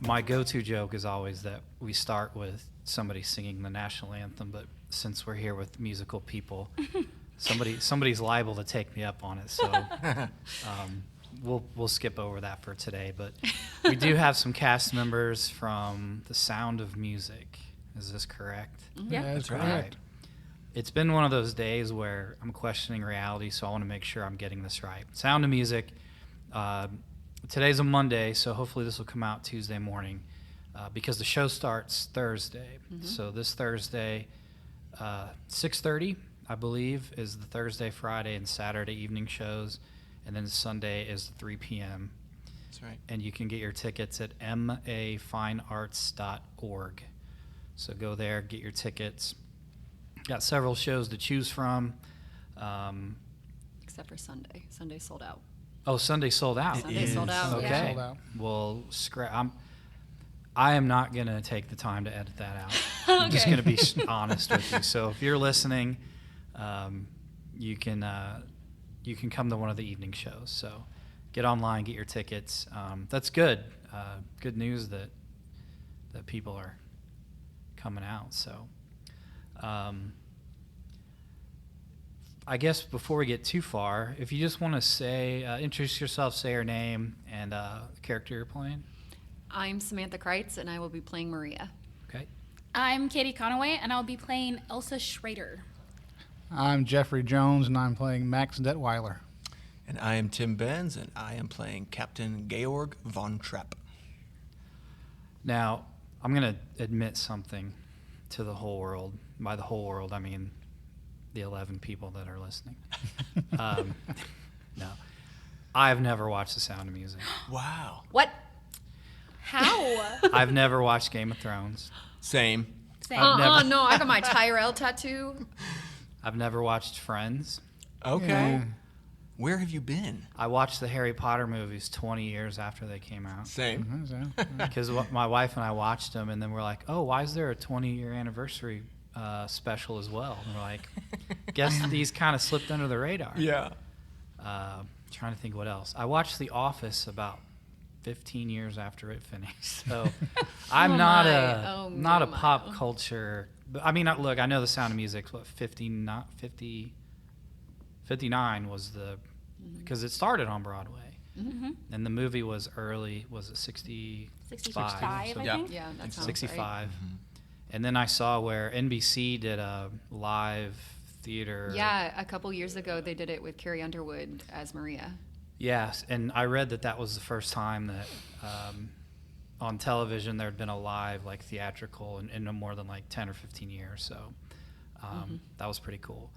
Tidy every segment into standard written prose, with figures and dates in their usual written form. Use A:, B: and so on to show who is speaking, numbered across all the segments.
A: My go-to joke is always that we start with somebody singing the national anthem, but since we're here with musical people, somebody's liable to take me up on it, so we'll skip over that for today. But we do have some cast members from The Sound of Music. Is this correct?
B: Yeah,
C: that's
A: All
C: correct.
A: right. It's been one of those days where I'm questioning reality, so I want to make sure I'm getting this right. Sound of Music. Today's a Monday, so hopefully this will come out Tuesday morning because the show starts Thursday.
B: Mm-hmm.
A: So this Thursday, 6:30, I believe, is the Thursday, Friday, and Saturday evening shows. And then Sunday is 3 p.m.
C: That's right.
A: And you can get your tickets at mafinearts.org. So go there, get your tickets. Got several shows to choose from.
B: Except for Sunday. Sunday's sold out.
A: Oh, Sunday sold out.
B: Sunday sold out.
A: Okay.
B: Yeah.
C: Sold out.
A: Well, I am not going to take the time to edit that out. I'm just going to be honest with you. So if you're listening, you can come to one of the evening shows. So get online, get your tickets. That's good. Good news that people are coming out. So I guess before we get too far, if you just want to say, introduce yourself, say your name, and the character you're playing.
B: I'm Samantha Crites, and I will be playing Maria.
A: Okay.
D: I'm Kaity Conaway, and I'll be playing Elsa Schrader.
C: I'm Jeffery Jones, and I'm playing Max Detweiler.
E: And I am Tim Benz, and I am playing Captain Georg von Trapp.
A: Now, I'm going to admit something to the whole world. By the whole world, I mean the 11 people that are listening. No. I've never watched The Sound of Music.
E: Wow.
B: What?
D: How?
A: I've never watched Game of Thrones.
E: Same.
D: Same.
A: never-
B: No, I got my Tyrell tattoo.
A: I've never watched Friends.
E: Okay.
C: Yeah.
E: Where have you been?
A: I watched the Harry Potter movies 20 years after they came out.
E: Same.
A: Because my wife and I watched them, and then we're like, oh, why is there a 20-year anniversary special as well? And we're like, guess these kind of slipped under the radar.
E: Yeah.
A: Trying to think what else. I watched The Office about 15 years after it finished. So I'm
B: Oh
A: not
B: my. Oh
A: not a
B: my.
A: pop culture. But I mean, look, I know The Sound of Music's what 59 was the because it started on Broadway,
D: Mm-hmm.
A: and the movie was early. Was it 65?
D: 65,
A: So
D: I
E: Yeah.
D: think.
B: Yeah, that sounds
A: 65. And then I saw where NBC did a live theater.
B: right. Yeah, a couple years ago they did it with Carrie Underwood as Maria.
A: Yes, and I read that was the first time that on television there had been a live like theatrical in no more than like 10 or 15 years. So that was pretty cool.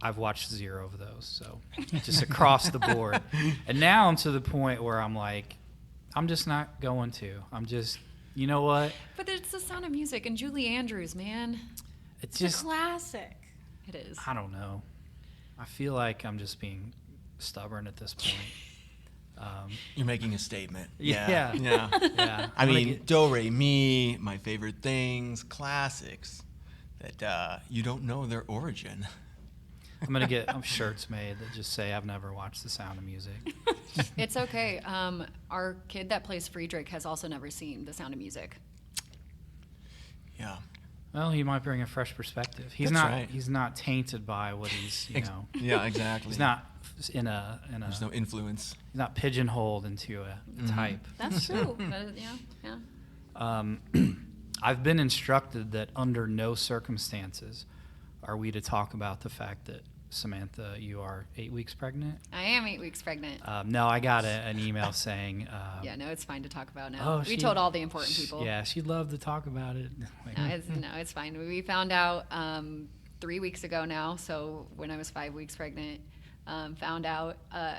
A: I've watched 0 of those, so just across the board. And now I'm to the point where I'm like, I'm just not going to. I'm just, you know what?
B: But it's The Sound of Music and Julie Andrews, man.
A: It's
D: It's
A: just,
D: a classic.
B: It is.
A: I don't know. I feel like I'm just being stubborn at this point.
E: You're making a statement.
A: Yeah.
E: Yeah.
A: Yeah.
E: I mean, Do Re Mi, My Favorite Things, classics that you don't know their origin.
A: I'm going to get shirts made that just say I've never watched The Sound of Music.
B: It's okay. Our kid that plays Friedrich has also never seen The Sound of Music.
E: Yeah.
A: Well, he might bring a fresh perspective. He's
E: That's
A: not.
E: right.
A: He's not tainted by what he's. You know.
E: Yeah, exactly.
A: He's not in a.
E: There's no influence.
A: He's not pigeonholed into a type.
B: That's true. Yeah.
A: I've been instructed that under no circumstances are we to talk about the fact that Samantha, you are 8 weeks pregnant.
B: I am 8 weeks pregnant.
A: No, I got an email saying.
B: Yeah, no, it's fine to talk about now.
A: Oh,
B: we told all the important people.
A: Yeah, she'd love to talk about it. Like,
B: No, it's fine. We found out 3 weeks ago now, so when I was 5 weeks pregnant, found out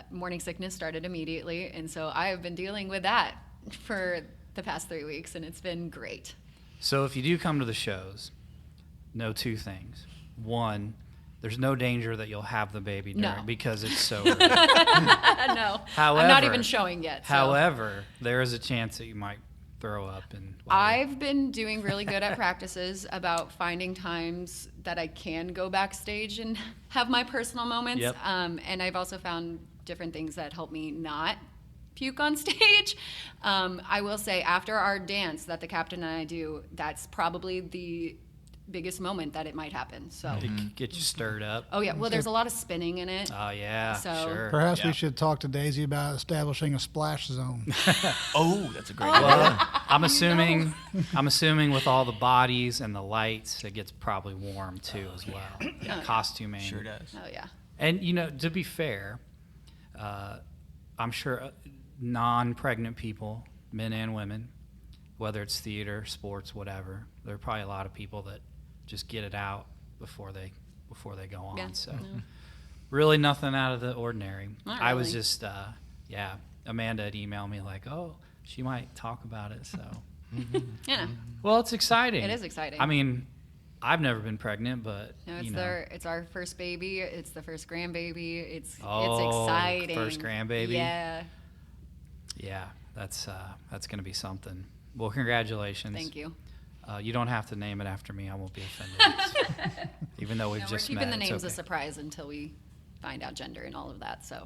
B: morning sickness started immediately, and so I have been dealing with that for the past 3 weeks, and it's been great.
A: So if you do come to the shows, know 2 things. One, there's no danger that you'll have the baby during
B: No.
A: because it's so early.
B: No,
A: However,
B: I'm not even showing yet. So.
A: However, there is a chance that you might throw up and.
B: I've been doing really good at practices about finding times that I can go backstage and have my personal moments.
A: Yep.
B: And I've also found different things that help me not puke on stage. I will say after our dance that the captain and I do, that's probably the biggest moment that it might happen. So.
A: It could get you stirred up.
B: Oh yeah, well there's a lot of spinning in it.
A: Oh yeah,
B: So-
A: sure.
C: Perhaps
E: Yeah.
C: we should talk to Daisy about establishing a splash zone.
E: Oh, that's a great
A: Well,
E: idea.
A: I'm assuming with all the bodies and the lights, it gets probably warm too as well.
B: Yeah.
A: Costuming.
E: Sure does.
B: Oh yeah.
A: And to be fair, I'm sure non-pregnant people, men and women, whether it's theater, sports, whatever, there are probably a lot of people that just get it out before they go on.
B: Yeah.
A: So
B: No.
A: really nothing out of the ordinary.
B: Not
A: I was
B: really.
A: just Amanda had emailed me like, oh, she might talk about it. So
B: Yeah.
A: well, it's exciting.
B: It is exciting.
A: I mean, I've never been pregnant, but
B: No, it's our first baby. It's the first grandbaby. It's
A: Oh,
B: exciting.
A: first grandbaby?
B: Yeah.
A: yeah, that's gonna be something. Well, congratulations.
B: Thank you.
A: You don't have to name it after me. I won't be offended. Even though we've
B: No, we're
A: just
B: keeping
A: met.
B: the
A: it's
B: names a
A: okay.
B: surprise until we find out gender and all of that. So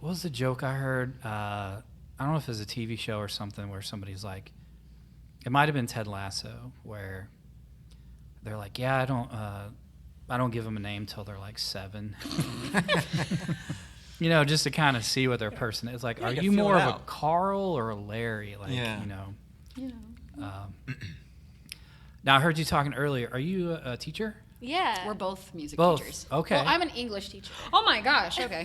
A: What was the joke I heard? I don't know if it was a TV show or something where somebody's like, it might have been Ted Lasso, where they're like, yeah, I don't give them a name till they're like 7. Just to kind of see what their person is. Like,
E: Yeah,
A: are
E: you gotta
A: you
E: feel
A: more
E: it
A: of a
E: out.
A: Carl or a Larry? Like,
E: Yeah.
A: Now I heard you talking earlier. Are you a teacher?
D: Yeah.
B: we're both music
A: Both.
B: teachers.
A: Okay.
D: Well, I'm an English teacher.
B: Oh my gosh. Okay.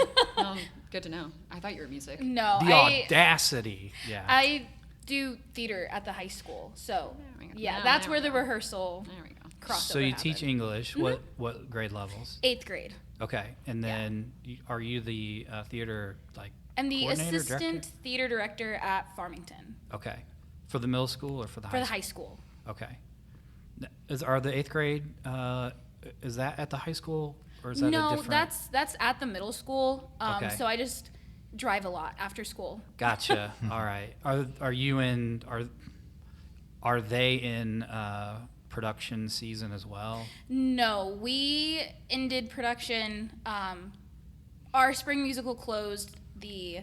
B: Good to know. I thought you were music.
D: No,
A: The audacity. Yeah.
D: I do theater at the high school, so
B: There we go.
D: yeah,
B: No,
D: that's
B: there
D: were
B: we
D: the
B: go.
D: rehearsal
B: There we go.
D: crossover.
A: So you teach
D: happened.
A: English. What grade levels?
D: 8th grade.
A: Okay, and then are you the theater
D: I'm the
A: coordinator,
D: assistant
A: director?
D: theater director at Farmington
A: Okay, for the middle school or for the
D: for
A: high
D: the
A: school?
D: high school.
A: Okay. Are the 8th grade? Is that at the high school or is that a
D: No,
A: different?
D: that's at the middle school.
A: Okay.
D: So I just drive a lot after school.
A: Gotcha. All right. Are you in? Are they in production season as well?
D: No, we ended production. Our spring musical closed the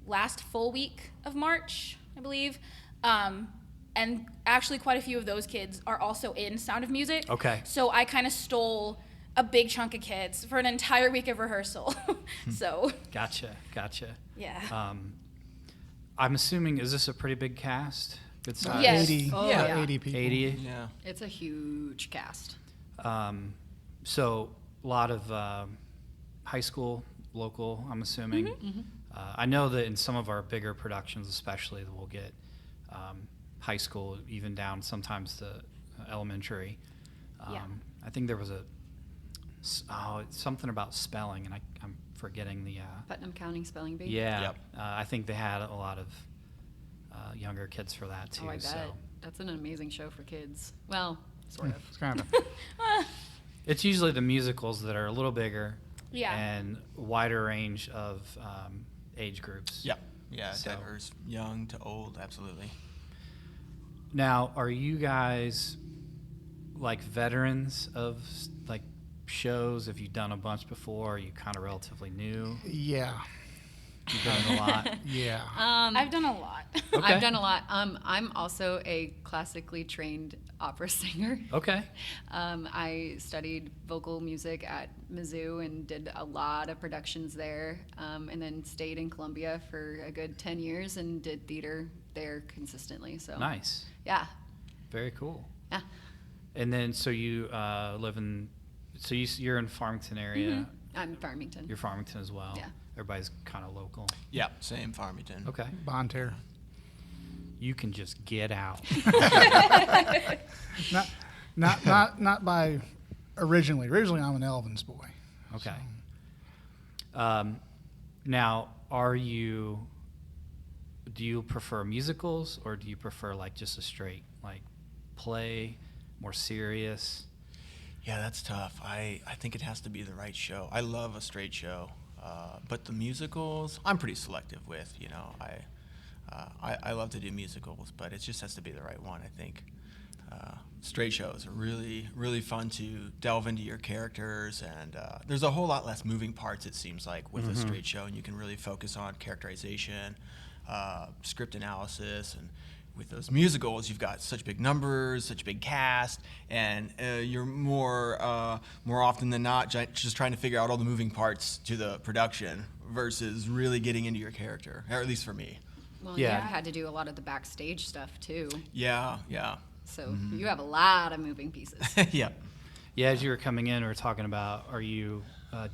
D: last full week of March, I believe. And actually, quite a few of those kids are also in Sound of Music.
A: Okay.
D: So I kind of stole a big chunk of kids for an entire week of rehearsal. So,
A: Gotcha.
D: yeah.
A: I'm assuming, is this a pretty big cast? Good size.
D: Yes.
C: 80,
B: Oh,
C: yeah,
B: yeah.
C: 80 people.
A: 80.
E: Yeah.
B: It's a huge cast.
A: So a lot of high school, local, I'm assuming.
B: Mm-hmm.
A: I know that in some of our bigger productions, especially, that we'll get high school, even down sometimes to elementary.
D: Yeah.
A: I think there was something about spelling, and I'm forgetting the.
B: Putnam County Spelling Bee.
A: Yeah,
E: Yep.
A: I think they had a lot of younger kids for that too.
B: Oh, I bet.
A: So
B: That's an amazing show for kids. Well, sort of.
C: It's kind of.
A: it's usually the musicals that are a little bigger.
D: Yeah.
A: And wider range of age groups.
E: Yep. Yeah,
A: So-
E: diverse, young to old, absolutely.
A: Now, are you guys like veterans of like shows? Have you done a bunch before? Are you kind of relatively new?
C: Yeah.
A: You've been in a lot.
C: Yeah.
D: I've done a lot.
A: Okay.
B: I've done a lot. I'm also a classically trained opera singer.
A: Okay.
B: I studied vocal music at Mizzou and did a lot of productions there, and then stayed in Columbia for a good 10 years and did theater there consistently. So
A: Nice.
B: yeah,
A: Very cool.
B: yeah.
A: And then, so you live in, so you're in Farmington area.
B: I'm Farmington.
A: You're Farmington as well.
B: Yeah.
A: Everybody's kind of local.
E: Yeah, same Farmington.
A: Okay.
C: Bonterre.
A: You can just get out.
C: Not by originally. Originally, I'm an Elvins boy.
A: Okay. Now, do you prefer musicals or do you prefer like just a straight like play, more serious?
E: Yeah, that's tough. I think it has to be the right show. I love a straight show, but the musicals, I'm pretty selective with. I love to do musicals, but it just has to be the right one, I think. Straight shows are really, really fun to delve into your characters, and there's a whole lot less moving parts, it seems like, with a straight show, and you can really focus on characterization, script analysis, and with those musicals, you've got such big numbers, such big cast, and you're more often than not just trying to figure out all the moving parts to the production versus really getting into your character, or at least for me.
B: Well,
A: Yeah.
B: you had to do a lot of the backstage stuff too.
E: Yeah.
B: So you have a lot of moving pieces.
E: Yeah.
A: Yeah, as you were coming in, we were talking about, do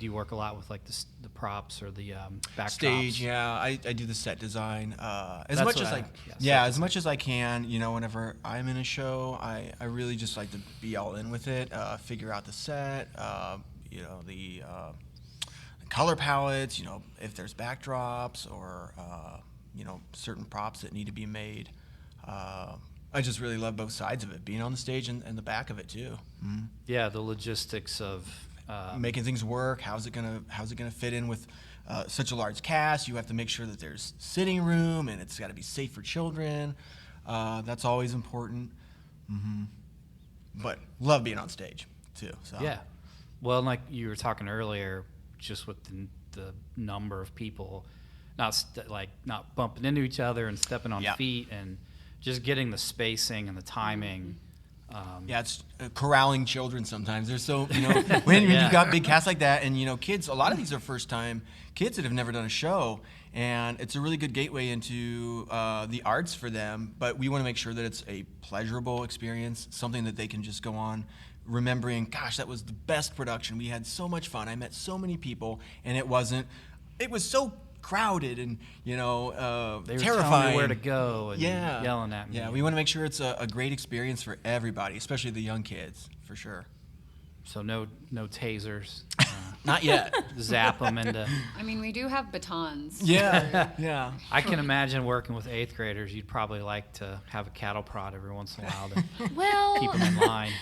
A: you work a lot with like the props or the backdrops?
E: Stage, yeah. I do the set design as
A: That's
E: much
A: what
E: as
A: I-
E: I
A: yeah, set
E: as much as I can. You know, whenever I'm in a show, I really just like to be all in with it. Figure out the set. You know, the color palettes. You know, if there's backdrops or you know, certain props that need to be made. I just really love both sides of it, being on the stage and the back of it too. Mm-hmm.
A: Yeah, the logistics of
E: Making things work. How's it gonna fit in with such a large cast? You have to make sure that there's sitting room and it's got to be safe for children. That's always important. Mm-hmm. But love being on stage too. So
A: Yeah. Well, like you were talking earlier, just with the number of people, not bumping into each other and stepping on
E: Yeah.
A: feet, and just getting the spacing and the timing.
E: Yeah, it's corralling children sometimes. There's so, you know, when
A: Yeah.
E: you've got big casts like that, and, you know, kids, a lot of these are first-time kids that have never done a show, and it's a really good gateway into the arts for them, but we want to make sure that it's a pleasurable experience, something that they can just go on remembering, gosh, that was the best production. We had so much fun. I met so many people, and it was so crowded and, you know,
A: They were
E: terrifying.
A: telling me where to go and
E: Yeah.
A: yelling at me.
E: Yeah, we want to make sure it's a great experience for everybody, especially the young kids, for sure.
A: So no tasers.
E: Not yet.
A: Zap them into.
B: I mean, we do have batons.
E: Yeah, yeah.
A: I can imagine working with 8th graders. You'd probably like to have a cattle prod every once in a while to
D: Well,
A: keep them in line.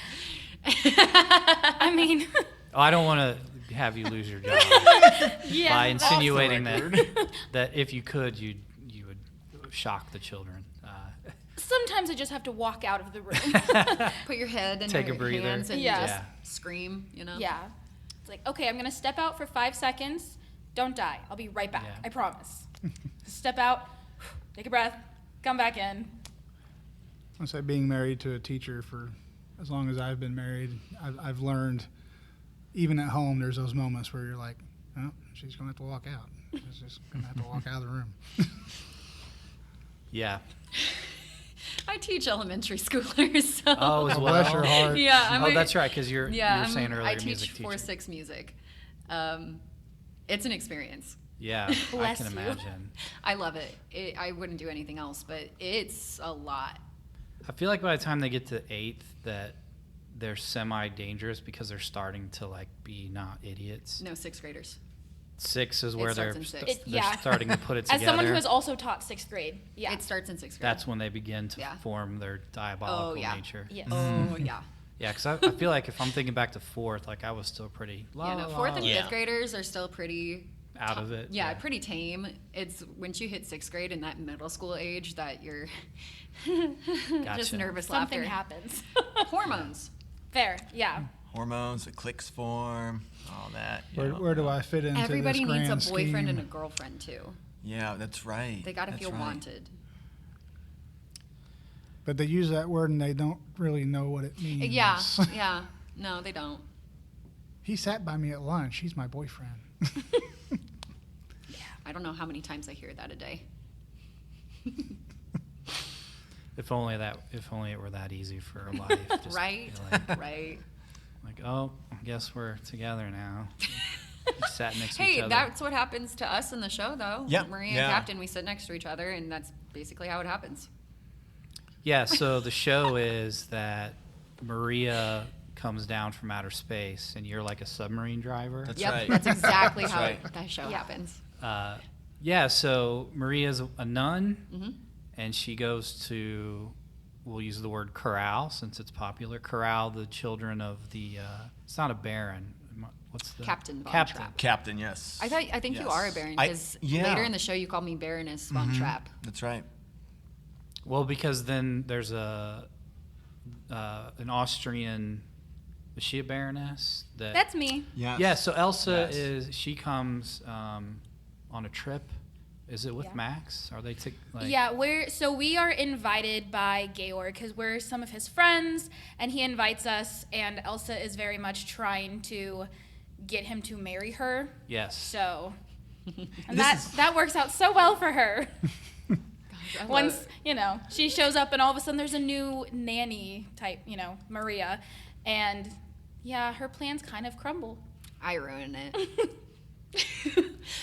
D: I mean,
A: Oh, I don't want to have you lose your job
D: yeah.
A: by
D: that's-
A: insinuating that if you could, you would shock the children.
D: Sometimes I just have to walk out of the room.
B: Put your head in
A: Take a
B: your
A: breather.
B: hands and
D: Yeah.
B: just
A: Yeah.
B: scream, you know?
D: Yeah. It's like, okay, I'm going to step out for 5 seconds. Don't die. I'll be right back.
A: Yeah.
D: I promise. Step out, take a breath, come back in.
C: I say being married to a teacher for as long as I've been married, I've learned, even at home, there's those moments where you're like, oh, she's going to have to walk out. She's just going to have to walk out of the room.
A: Yeah.
B: I teach elementary schoolers, so.
A: Oh, as
C: Oh,
A: well.
C: bless your heart.
B: Yeah, I'm
A: Oh,
B: a-
A: that's right, because you were saying earlier,
B: I teach
A: music teacher.
B: 4-6 music. It's an experience.
A: Yeah, I
D: Bless
A: can
D: you.
A: imagine.
B: I love it. I wouldn't do anything else, but it's a lot.
A: I feel like by the time they get to 8th, that they're semi-dangerous because they're starting to like be not idiots.
B: No, 6th graders.
A: 6 is
B: It
A: where
B: starts
A: they're
B: in sixth.
A: they're
D: Yeah.
A: starting to put it
D: As
A: together.
D: someone who has also taught 6th grade. Yeah.
B: It starts in 6th grade.
A: That's when they begin to
B: Yeah.
A: form their diabolical
B: Oh, yeah.
A: nature.
D: Yes.
B: Oh, yeah.
A: Yeah, because I feel like if I'm thinking back to 4th, like I was still pretty
B: Yeah, no, 4th and
E: Yeah.
B: 5th graders are still pretty
A: out of it.
B: Yeah, pretty tame. It's once you hit 6th grade in that middle school age that you're just
A: Gotcha.
B: nervous
D: Something
B: laughter.
D: happens.
B: Hormones.
D: Fair. Yeah.
E: Hormones, the clicks form, all that. you know.
C: Where do I fit into
B: Everybody
C: this
B: needs a
C: grand
B: boyfriend
C: scheme?
B: and a girlfriend too.
E: Yeah, that's right.
B: They got to
E: That's
B: feel
E: right.
B: wanted.
C: But they use that word and they don't really know what it means.
B: Yeah, yeah. No, they don't.
C: He sat by me at lunch. He's my boyfriend.
B: I don't know how many times I hear that a day.
A: If only it were that easy for life. Just
B: Right?
A: be
B: Right.
A: like, oh, I guess we're together now. We sat next to
B: Hey,
A: each other.
B: that's what happens to us in the show, though.
E: Yeah,
B: Maria
E: yeah.
B: and Captain, we sit next to each other, and that's basically how it happens.
A: Yeah, so the show is that Maria comes down from outer space, and you're like a submarine driver.
E: That's
B: Yep,
E: right.
B: that's exactly
E: That's
B: how
E: right.
B: that show
D: Yeah.
B: happens.
A: Yeah, so Maria's a nun,
B: Mhm.
A: and she goes to, we'll use the word corral since it's popular, corral the children of the, it's not a baron. What's the?
B: Captain Von
A: Captain.
B: Trapp.
E: Captain, yes.
B: I think you
E: Yes.
B: are a baron
E: I-
B: because
E: yeah.
B: later in the show you called me Baroness Von
E: Mhm.
B: Trapp.
E: That's right.
A: Well, because then there's an Austrian. Is she a baroness?
D: That's me.
E: Yeah.
A: Yeah. So Elsa
E: Yes.
A: she comes on a trip. Is it with
D: Yeah.
A: Max? Are they
D: Yeah, we are invited by Georg because we're some of his friends, and he invites us, and Elsa is very much trying to get him to marry her.
A: Yes.
D: So, and that works out so well for her. Once, she shows up and all of a sudden there's a new nanny type, Maria, and yeah, her plans kind of crumble.
B: I ruin it.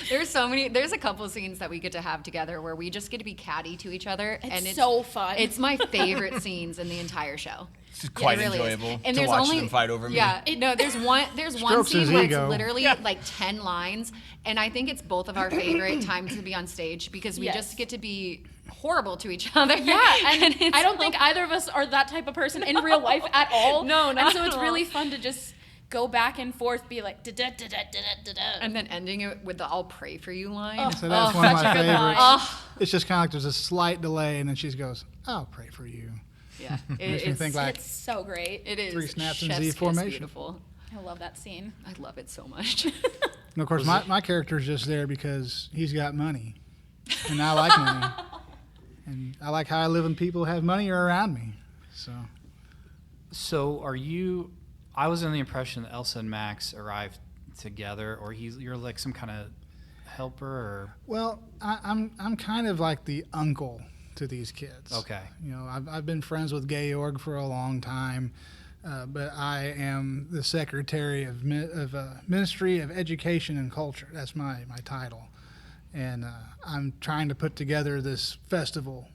B: There's a couple scenes that we get to have together where we just get to be catty to each other.
D: It's so fun.
B: It's my favorite scenes in the entire show.
E: It's quite
B: It really is.
E: enjoyable
B: And
E: to
B: there's
E: watch
B: only,
E: them fight over me.
B: Yeah, there's one
C: Strokes his
B: scene where it's
C: ego.
B: literally like 10 lines, and I think it's both of our favorite times to be on stage because we
D: Yes.
B: just get to be horrible to each other.
D: Yeah, and
B: it's
D: I don't think either of us are that type of person in real life at all.
B: No, not
D: And so
B: at
D: it's
B: all.
D: really fun to just go back and forth, be like, da-da-da-da-da-da-da.
B: and then ending it with the "I'll pray for you" line.
D: Oh,
C: So that's one of
D: such
C: my
D: a good line.
C: favorites.
B: Oh,
C: It's just kind of like there's a slight delay, and then she goes, "I'll pray for you."
B: yeah,
C: Makes me think like
D: It's so great.
B: it is
C: 3 snaps in
B: chef's
C: Z
B: kiss
C: formation.
B: beautiful.
D: I love that scene.
B: I love it so much.
C: And of course, my character's just there because he's got money, and I like money, and I like how I live when people have money around me. So
A: are you? I was under the impression that Elsa and Max arrived together, or you're like some kind of helper, or
C: well, I'm kind of like the uncle to these kids.
A: okay.
C: I've been friends with Georg for a long time, but I am the secretary of Ministry of Education and Culture. That's my title, and I'm trying to put together this festival,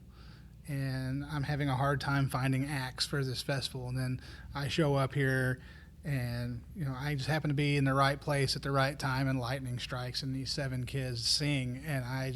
C: and I'm having a hard time finding acts for this festival. And then I show up here, and I just happen to be in the right place at the right time, and lightning strikes, and these 7 kids sing, and I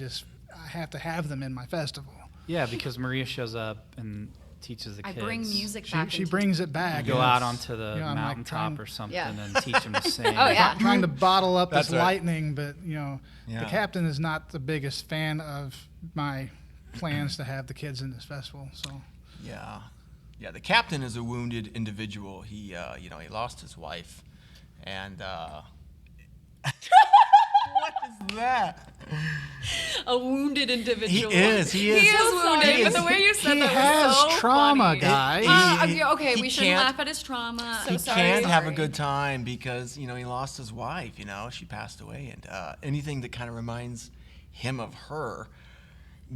C: have to have them in my festival.
A: Yeah, because Maria shows up and teaches the
B: I
A: kids.
B: bring music back.
C: She
B: into-
C: brings it back.
A: Go
C: and
A: out
C: it's-
A: onto the
C: I'm like
A: mountaintop
C: trying-
A: or something
B: Yeah.
A: and teach them to sing.
B: Oh, yeah.
C: trying to bottle up
E: That's
C: this
E: right.
C: lightning, but
E: Yeah.
C: the captain is not the biggest fan of my plans to have the kids in this festival. So
E: Yeah, the captain is a wounded individual. He he lost his wife, and what is that?
B: A wounded
E: He
B: individual.
E: is.
B: He is wounded.
E: He
B: But the
E: is.
B: way you said
C: he
B: that
C: has
B: was so
C: trauma,
B: funny.
C: guys.
B: Okay,
E: he
B: we shouldn't
E: can't-
B: laugh at his trauma.
D: So
E: He
D: sorry.
E: can't have a
B: Sorry.
E: good time because he lost his wife. She passed away, and anything that kind of reminds him of her,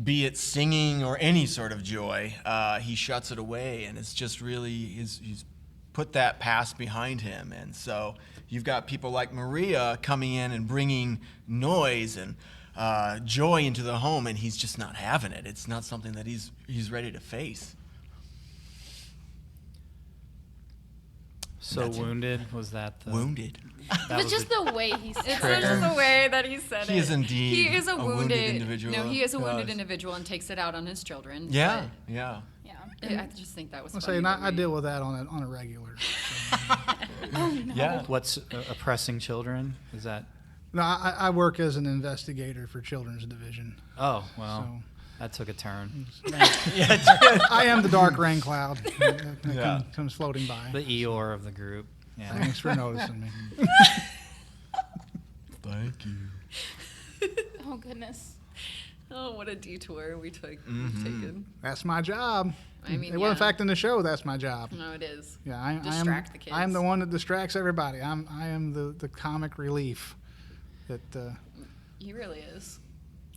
E: be it singing or any sort of joy, he shuts it away, and it's just really he's put that past behind him. And so you've got people like Maria coming in and bringing noise and joy into the home, and he's just not having it. It's not something that he's ready to face.
A: So
E: That's it.
A: wounded, was that the...
E: Wounded.
A: That
D: It's
A: was
D: just the way he said
B: It's
A: Trigger.
B: just the way that he said it.
E: He is indeed
B: He is a
E: a wounded
B: wounded
E: individual.
B: No, he is a wounded
E: Yes.
B: individual and takes it out on his children.
E: Yeah, yeah.
D: Yeah.
B: but I just think that was
C: I'm
B: funny.
C: saying
B: to
C: I
B: me.
C: deal with that on a regular.
D: Oh no.
E: Yeah.
A: What's oppressing children? Is that...
C: No, I work as an investigator for Children's Division.
A: Oh, well,
C: So
A: that took a turn.
C: I am the dark rain cloud that
E: Yeah.
C: comes floating by.
A: The Eeyore of the group. Yeah.
C: Thanks for noticing me.
E: Thank you.
D: Oh goodness.
B: Oh, what a detour we took.
E: Mhm.
B: We've taken.
C: That's my job.
B: I mean,
C: well, in
B: yeah.
C: fact, in the show, that's my job.
B: No, it is.
C: Yeah, I am.
B: Distract the kids.
C: I am the one that distracts everybody. I am the comic relief. That
B: He really is.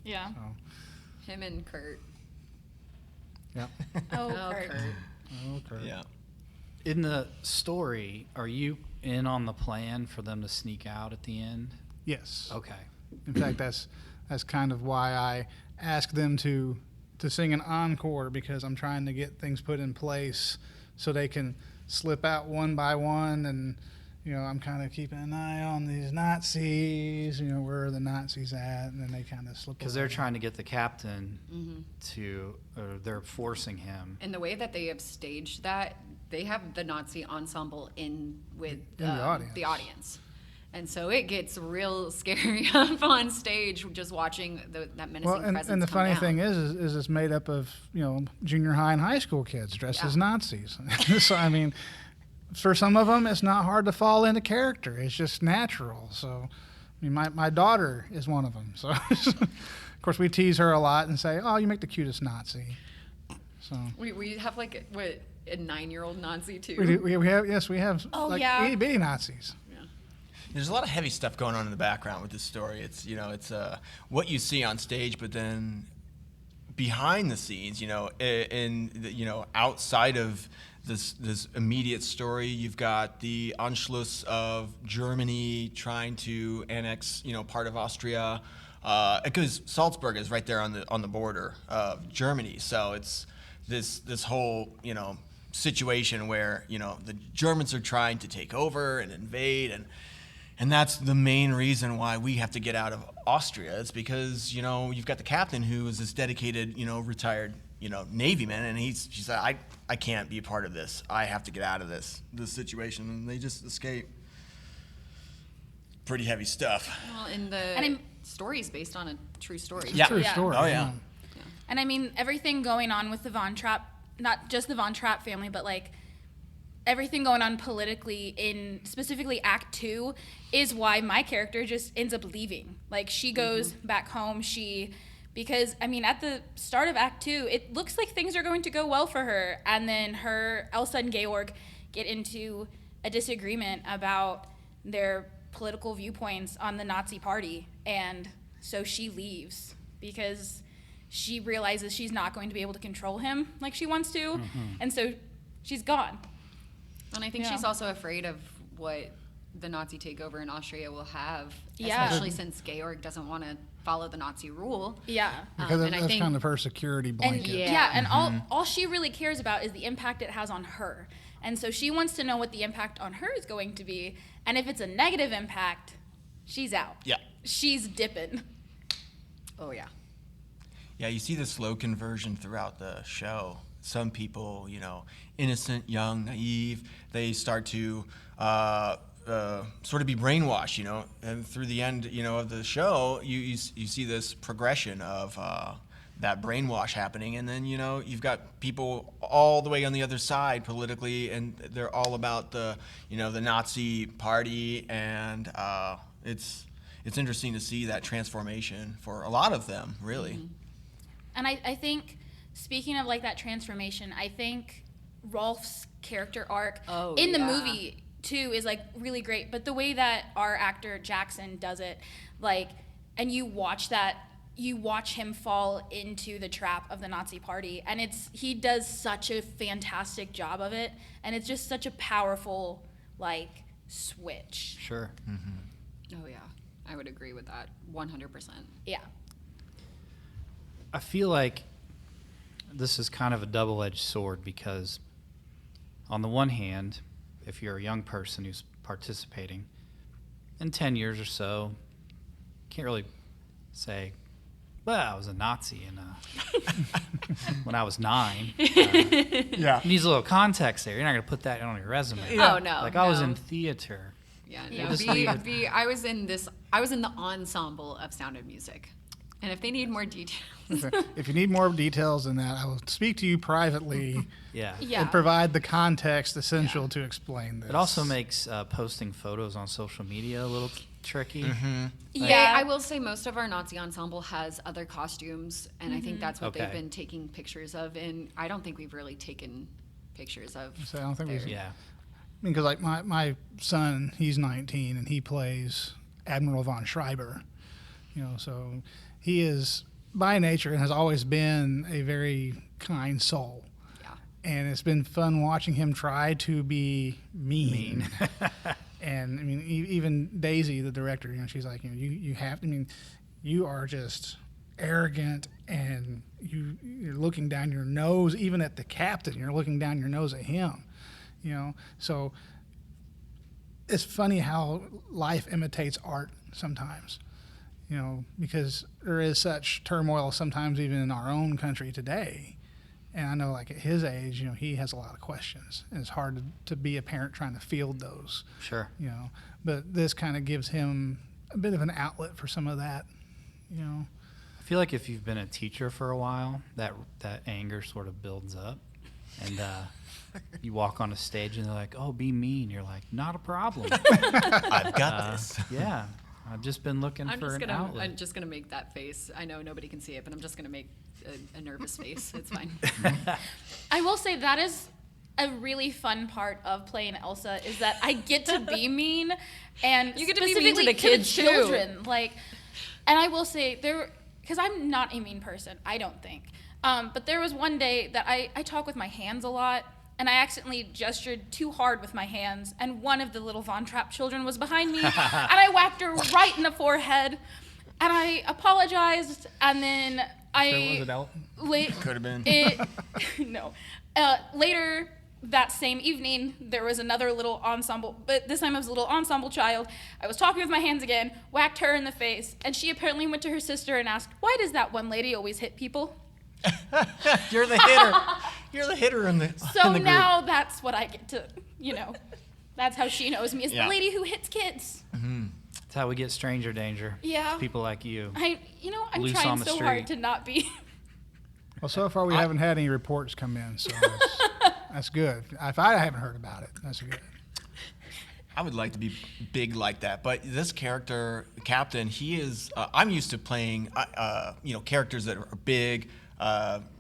D: Yeah.
B: Him and Kurt.
C: yeah.
D: Oh,
B: Oh,
D: Kurt.
C: Okay.
E: Yeah.
A: In the story, are you in on the plan for them to sneak out at the end?
C: Yes.
A: Okay.
C: In fact, that's kind of why I asked them to sing an encore, because I'm trying to get things put in place so they can slip out one by one. And I'm kind of keeping an eye on these Nazis. Where are the Nazis at? And then they kind of slip.
A: Because
C: away.
A: they're trying to get the captain
B: Mm-hmm.
A: to, or they're forcing him.
B: And the way that they have staged that, they have the Nazi ensemble in with
C: In the audience.
B: the audience. And so it gets real scary up on stage just watching that menacing presence
C: and the
B: come
C: funny
B: down.
C: thing is it's made up of, junior high and high school kids dressed as Nazis. So, I mean, for some of them, it's not hard to fall into character. It's just natural. So, I mean, my daughter is one of them. So, of course, we tease her a lot and say, "Oh, you make the cutest Nazi." So
B: We have like a 9-year-old Nazi too.
C: we have itty bitty Nazis.
E: There's a lot of heavy stuff going on in the background with this story. It's what you see on stage, but then behind the scenes, outside of this immediate story, you've got the Anschluss of Germany trying to annex, part of Austria, because Salzburg is right there on the border of Germany. So it's this whole situation where the Germans are trying to take over and invade and that's the main reason why we have to get out of Austria. It's because, you've got the captain who is this dedicated, retired, Navy man, and she said, I can't be a part of this. I have to get out of this situation. And they just escape. Pretty heavy stuff.
B: Well, and the story's based on a true story.
E: Yeah.
C: True story.
E: Oh, yeah.
D: And I mean, everything going on with the Von Trapp, not just the Von Trapp family, but like everything going on politically in specifically Act 2 is why my character just ends up leaving. Like, she goes back home. Because, I mean, at the start of Act 2, it looks like things are going to go well for her. And then Elsa and Georg get into a disagreement about their political viewpoints on the Nazi Party. And so she leaves because she realizes she's not going to be able to control him like she wants to. And so she's gone.
B: And I think she's also afraid of what the Nazi takeover in Austria will have,
D: Yeah.
B: especially since Georg doesn't want to follow the Nazi rule.
D: Yeah.
C: Because
B: and I
C: that's
B: think,
C: kind of her security blanket.
D: And all she really cares about is the impact it has on her. And so she wants to know what the impact on her is going to be. And if it's a negative impact, she's out.
E: Yeah.
D: She's dipping.
B: oh yeah.
E: Yeah, you see the slow conversion throughout the show. Some people, innocent, young, naive, they start to sort of be brainwashed, and through the end, of the show, you see this progression of that brainwash happening, and then, you've got people all the way on the other side politically, and they're all about the Nazi party, and it's interesting to see that transformation for a lot of them, really.
D: And I think, speaking of like that transformation, I think Rolf's character arc in the movie too is like really great. But the way that our actor Jackson does it, like, and you watch him fall into the trap of the Nazi Party, and he does such a fantastic job of it, and it's just such a powerful like switch.
A: Sure.
B: Oh yeah. I would agree with that 100%.
D: Yeah.
A: I feel like this is kind of a double-edged sword because on the one hand, if you're a young person who's participating, in 10 years or so, can't really say, well, I was a Nazi when I was 9.
E: Yeah.
A: Needs a little context there. You're not going to put that on your resume.
B: Oh no.
A: Like, I was in theater.
B: Yeah,
A: You
B: no.
A: just
B: I was in the ensemble of Sound of Music. And if they need more details.
C: If you need more details than that, I will speak to you privately
A: Yeah.
D: Yeah.
C: and provide the context essential to explain this.
A: It also makes posting photos on social media a little tricky.
D: Yeah.
B: I will say most of our Nazi ensemble has other costumes, and I think that's what they've
A: Okay.
B: been taking pictures of. And I don't think we've really taken pictures of.
C: So I don't think
B: theirs.
C: we.
A: Yeah.
C: I mean, because like my son, he's 19 and he plays Admiral von Schreiber. So he is by nature and has always been a very kind soul.
B: Yeah.
C: And it's been fun watching him try to be mean. And I mean, even Daisy, the director, she's like, you have to. I mean, you are just arrogant, and you're looking down your nose, even at the captain. You're looking down your nose at him. So it's funny how life imitates art sometimes. Because there is such turmoil sometimes even in our own country today. And I know, like, at his age, he has a lot of questions, and it's hard to be a parent trying to field those.
A: Sure.
C: But this kind of gives him a bit of an outlet for some of that.
A: I feel like if you've been a teacher for a while, that anger sort of builds up, and you walk on a stage and they're like, "Oh, be mean." You're like, "Not a problem.
E: I've got this.
A: Yeah, I've just been looking for an outlet."
B: I'm just gonna make that face. I know nobody can see it, but I'm just gonna make a nervous face. It's fine.
D: I will say that is a really fun part of playing Elsa, is that I get to be mean, and
B: You get to be mean to
D: specifically
B: the kids, too.
D: children. Like, and I will say because I'm not a mean person, I don't think. But there was one day that I talk with my hands a lot, and I accidentally gestured too hard with my hands, and one of the little Von Trapp children was behind me, and I whacked her right in the forehead, and I apologized, and then
C: Was it Elton?
E: Could have been.
D: No. Later that same evening, there was another little ensemble, but this time it was a little ensemble child. I was talking with my hands again, whacked her in the face, and she apparently went to her sister and asked, "Why does that one lady always hit people?"
E: You're the hitter. You're the hitter in the
D: So
E: in the group.
D: now that's what I get to, that's how she knows me, is
E: Yeah.
D: the lady who hits kids.
A: That's how we get stranger danger.
D: Yeah.
A: People like you.
D: I'm
A: Loose
D: trying
A: on the
D: so
A: street.
D: hard to not be.
C: Well, so far we haven't had any reports come in, so that's good. If I haven't heard about it, that's good.
E: I would like to be big like that, but this character, Captain, he is. I'm used to playing, characters that are big,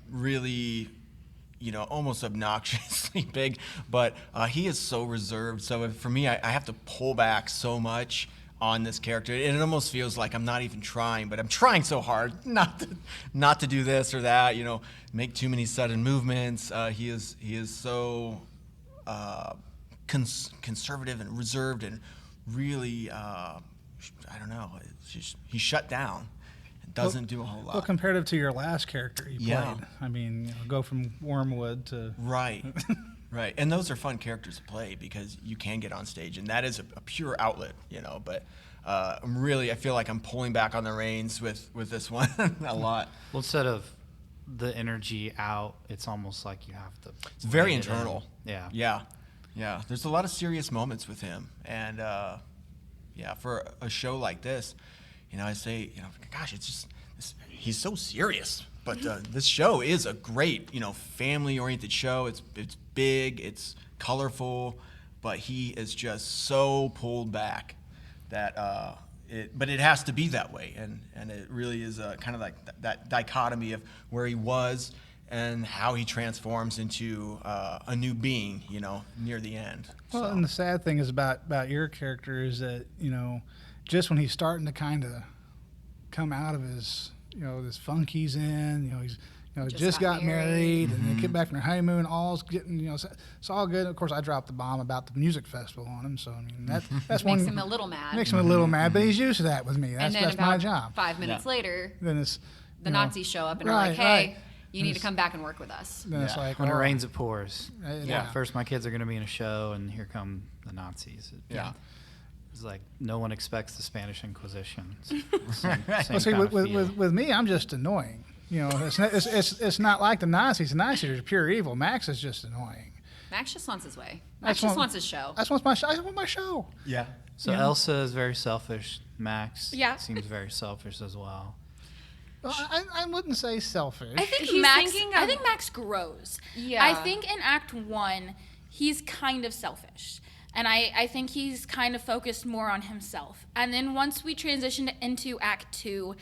E: really, almost obnoxiously big. But he is so reserved. So for me, I have to pull back so much on this character, and it almost feels like I'm not even trying, but I'm trying so hard not to do this or that. Make too many sudden movements. He is so. Conservative and reserved and really, I don't know. He's shut down and doesn't do a whole lot.
C: Well, comparative to your last character you
E: Yeah.
C: played, I mean, go from Wormwood to
E: Right, right. And those are fun characters to play because you can get on stage, and that is a pure outlet, But I feel like I'm pulling back on the reins with this one a lot.
A: Well, instead of the energy out, it's almost like you have to.
E: It's very
A: rein it in.
E: internal.
A: Yeah.
E: Yeah, there's a lot of serious moments with him, and for a show like this, I say, gosh, it's just he's so serious. But this show is a great, family-oriented show. It's big, it's colorful, but he is just so pulled back that but it has to be that way, and it really is kind of like that dichotomy of where he was and how he transforms into a new being, near the end.
C: Well,
E: So.
C: and the sad thing is about your character is that, just when he's starting to kind of come out of his, this funk he's in, he's, just got married and then get back from their honeymoon, all's getting, it's all good. Of course, I dropped the bomb about the music festival on him, so I mean that's one
B: Makes him a little mad.
C: makes him a little mad, but he's used to that with me.
B: and then
C: That's
B: about
C: my job.
B: 5 minutes later,
C: Then it's
B: the Nazis show up and are like, "Hey,
C: right.
B: you need to come back and work with us."
C: Then it's like,
A: When it
C: oh,
A: rains, it pours.
C: yeah.
A: First, my kids are going to be in a show, and here come the Nazis.
E: Yeah.
A: It's like no one expects the Spanish Inquisition. It's the same
C: Well, see,
A: kind of feel.
C: with me, I'm just annoying. It's not like the Nazis. The Nazis are pure evil. Max is just annoying.
B: Max just wants his way.
C: That's
B: Max just
C: one-
B: wants his show.
C: That's what's my show. I want my show.
E: Yeah.
A: So Elsa is very selfish. Max
D: Yeah.
A: seems very selfish as well.
C: Well, I wouldn't say selfish.
D: I think
B: He's
D: Max.
B: thinking
D: I
B: of-
D: think Max grows.
B: Yeah.
D: I think in Act 1, he's kind of selfish, and I think he's kind of focused more on himself. And then once we transitioned into Act 2,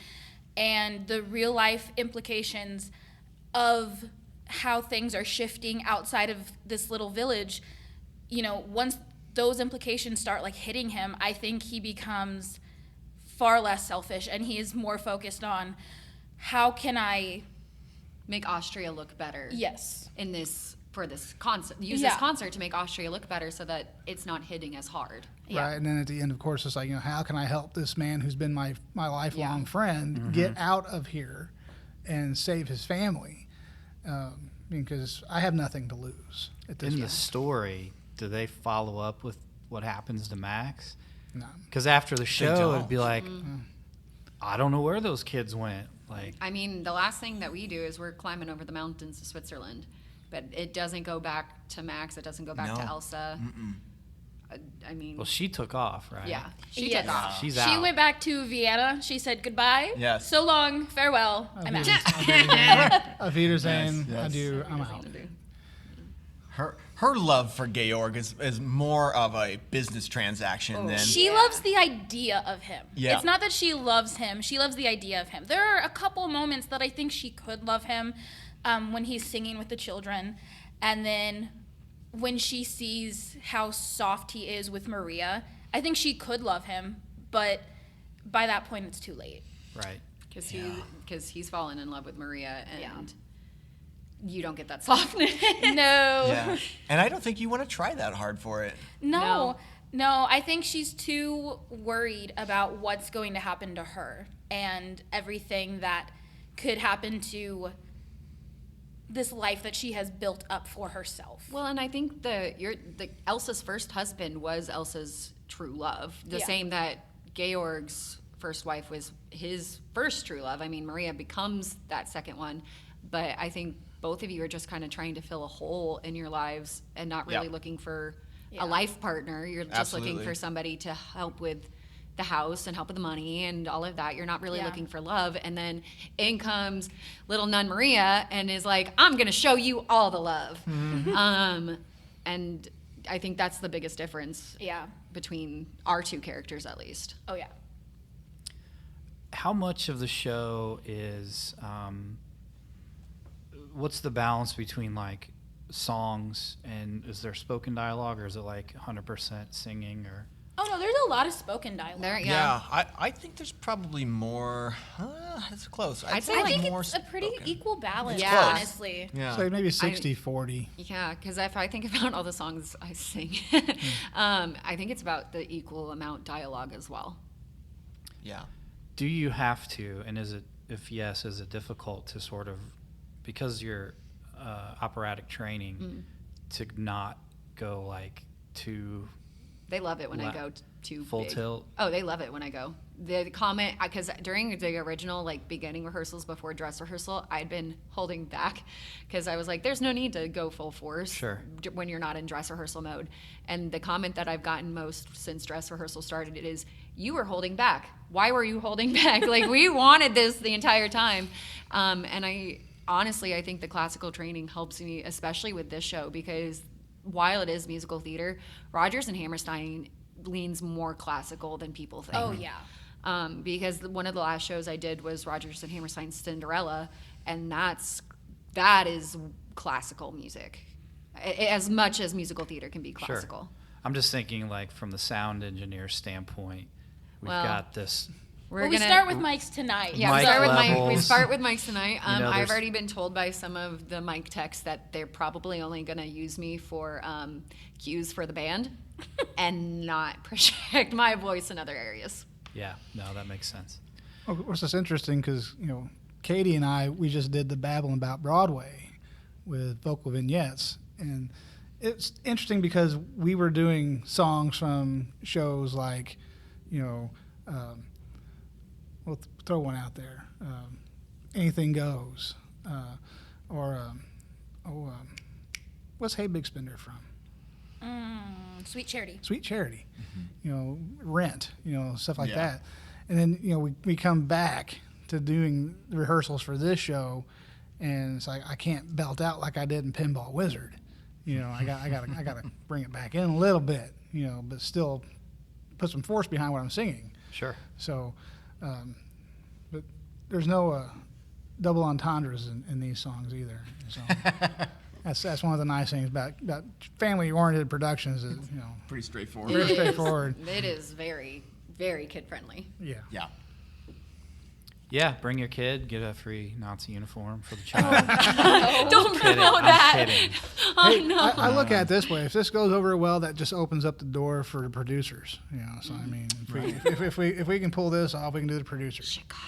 D: and the real life implications of how things are shifting outside of this little village, once those implications start like hitting him, I think he becomes far less selfish, and he is more focused on how can I.
B: Make Austria look better.
D: Yes.
B: In this for this concert, use
D: Yeah.
B: this concert to make Austria look better, so that it's not hitting as hard.
D: Yeah.
C: Right, and then at the end, of course, it's like, how can I help this man who's been my lifelong
B: Yeah.
C: friend get out of here and save his family? Because I have nothing to lose at this
A: In the
C: point.
A: story, do they follow up with what happens to Max?
C: No.
A: Because after the show,
E: don't.
A: it'd be like, I don't know where those kids went. Like,
B: I mean, the last thing that we do is we're climbing over the mountains to Switzerland, but it doesn't go back to Max. It doesn't go back to
E: No.
B: Elsa. I mean,
A: well, she took off, right?
B: yeah, she
D: Yes.
B: took off.
A: She's
D: She
A: out.
D: went back to Vienna. She said goodbye.
E: Yes.
D: So long. Farewell. I'm out.
C: Auf Wiedersehen.
E: Yes.
C: Adieu. I'm out.
E: Her love for Georg is more of a business transaction than
D: She loves the idea of him.
E: Yeah.
D: It's not that she loves him. She loves the idea of him. There are a couple moments that I think she could love him when he's singing with the children. And then when she sees how soft he is with Maria, I think she could love him. But by that point, it's too late.
A: Right.
B: Because he's fallen in love with Maria, and you don't get that softness.
D: No.
E: Yeah. And I don't think you want to try that hard for it.
D: No, I think she's too worried about what's going to happen to her and everything that could happen to this life that she has built up for herself.
B: Well, and I think Elsa's first husband was Elsa's true love. The
D: Yeah.
B: same that Georg's first wife was his first true love. I mean, Maria becomes that second one, but I think both of you are just kind of trying to fill a hole in your lives and not really
E: Yeah.
B: looking for
D: Yeah.
B: a life partner. You're just looking
E: Absolutely.
B: for somebody to help with the house and help with the money and all of that. You're not really
D: Yeah.
B: looking for love. And then in comes little nun Maria and is like, I'm going to show you all the love. And I think that's the biggest difference
D: Yeah.
B: between our two characters, at least.
D: Oh, yeah.
A: How much of the show is what's the balance between like songs and is there spoken dialogue, or is it like 100% singing? Or
D: Oh, no, there's a lot of spoken dialogue.
B: There,
E: Yeah, I think there's probably more. It's close.
B: I'd say
D: I
B: like
D: think
E: more
D: it's a pretty
E: spoken.
D: equal balance,
B: Yeah. Close.
D: honestly.
E: Yeah.
C: So maybe 60-40.
B: Yeah, because if I think about all the songs I sing, I think it's about the equal amount dialogue as well.
E: Yeah.
A: do you have to, and is it, if yes, is it difficult to sort of, because you're operatic training, to not go like too
B: They love it when I go too
A: full
B: big.
A: tilt?
B: Oh, they love it when I go. The comment, because during the original like beginning rehearsals before dress rehearsal, I'd been holding back because I was like, "There's no need to go full force
A: Sure.
B: when you're not in dress rehearsal mode." And the comment that I've gotten most since dress rehearsal started it is, "You were holding back. Why were you holding back? Like we wanted this the entire time." And I honestly, I think the classical training helps me, especially with this show, because while it is musical theater, Rodgers and Hammerstein leans more classical than people think.
D: Oh, yeah.
B: Because one of the last shows I did was Rodgers and Hammerstein's Cinderella, and that is classical music, as much as musical theater can be classical.
A: Sure. I'm just thinking like from the sound engineer standpoint, we've
B: Well,
A: got this.
D: Well, we start with mics tonight.
B: Yeah,
A: Mic
B: we start with
A: levels.
B: we start with mics tonight.
A: You know,
B: I've
A: there's-
B: already been told by some of the mic techs that they're probably only going to use me for cues for the band, and not project my voice in other areas.
A: Yeah, no, that makes sense.
C: Well, of course, it's interesting because, Kaity and I, we just did the Babbling About Broadway with vocal vignettes. And it's interesting because we were doing songs from shows like, we'll throw one out there, Anything Goes, what's Hey Big Spender from?
D: Sweet Charity.
C: Sweet Charity, Rent, stuff like
E: Yeah.
C: that. And then, we come back to doing the rehearsals for this show, and it's like I can't belt out like I did in Pinball Wizard. I gotta bring it back in a little bit, but still put some force behind what I'm singing.
A: Sure.
C: So, but there's no double entendres in these songs either. So that's one of the nice things about family-oriented productions. Is,
E: Pretty straightforward.
C: very straightforward.
B: It is very, very kid-friendly.
C: Yeah.
E: Yeah.
A: Yeah, bring your kid, get a free Nazi uniform for the child.
B: Don't
A: Kidding,
B: promote
A: I'm
B: that.
A: kidding.
B: Oh,
C: Hey,
B: no.
C: I look at it this way: if this goes over well, that just opens up the door for the producers. So I mean, if we can pull this off, we can do the producers.
B: Chicago.